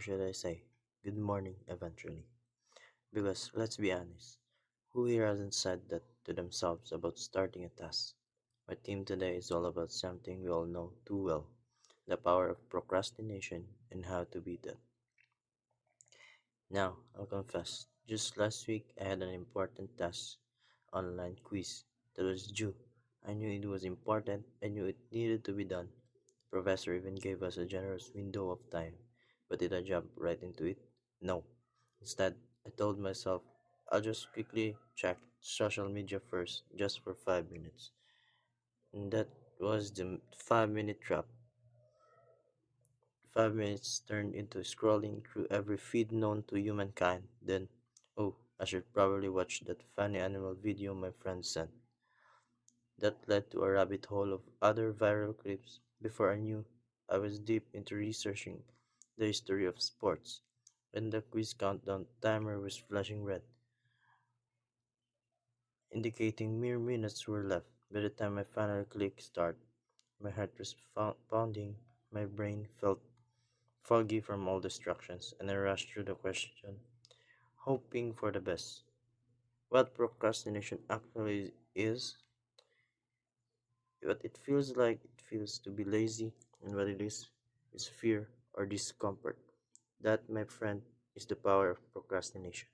should I say, good morning eventually. Because let's be honest, who here hasn't said that to themselves about starting a task? My theme today is all about something we all know too well, the power of procrastination and how to beat it. Now, I'll confess, just last week I had an important task online quiz that was due. I knew it was important, I knew it needed to be done. The professor even gave us a generous window of time, but did I jump right into it? No. Instead, I told myself I'll just quickly check social media first, just for 5 minutes. And that was the 5 minute trap. 5 minutes turned into scrolling through every feed known to humankind. Then, oh, I should probably watch that funny animal video my friend sent. That led to a rabbit hole of other viral clips. Before I knew, I was deep into researching the history of sports, and the quiz countdown timer was flashing red, indicating mere minutes were left. By the time I finally clicked start, my heart was pounding, my brain felt foggy from all distractions, and I rushed through the question, hoping for the best. What procrastination actually is, what it feels like, it feels to be lazy, and what it is fear or discomfort. That, my friend, is the power of procrastination.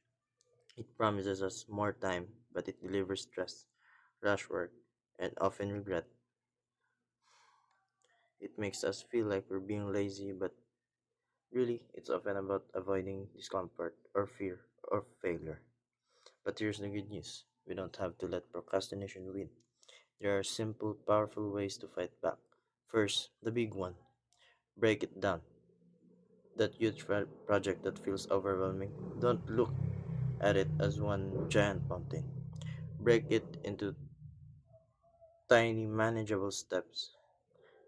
It promises us more time, but it delivers stress, rush work, and often regret. It makes us feel like we're being lazy, but really, it's often about avoiding discomfort or fear or failure. But here's the good news, we don't have to let procrastination win. There are simple, powerful ways to fight back. First, the big one, break it down. That huge project that feels overwhelming, don't look at it as one giant mountain. Break it into tiny, manageable steps.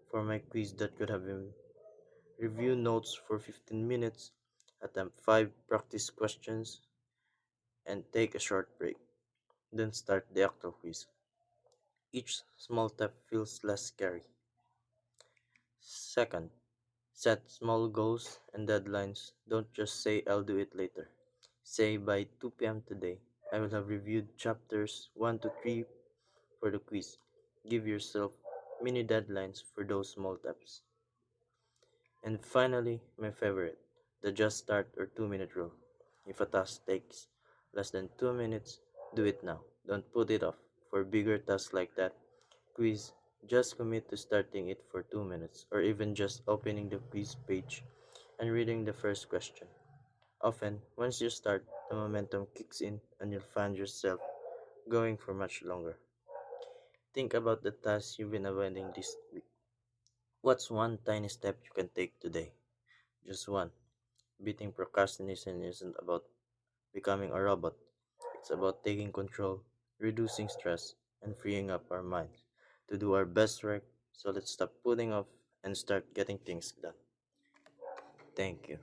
For my quiz, that could have been review notes for 15 minutes, attempt 5 practice questions, and take a short break. Then start the actual quiz. Each small step feels less scary. Second, set small goals and deadlines. Don't just say I'll do it later. Say by 2 p.m. today, I will have reviewed chapters 1 to 3 for the quiz. Give yourself mini deadlines for those small steps. And finally, my favorite, the just start or 2 minute rule. If a task takes less than 2 minutes, do it now. Don't put it off. For bigger tasks like that, quiz, just commit to starting it for 2 minutes, or even just opening the quiz page and reading the first question. Often, once you start, the momentum kicks in and you'll find yourself going for much longer. Think about the tasks you've been avoiding this week. What's one tiny step you can take today? Just one. Beating procrastination isn't about becoming a robot, it's about taking control, reducing stress, and freeing up our minds to do our best work. So let's stop putting off and start getting things done. Thank you.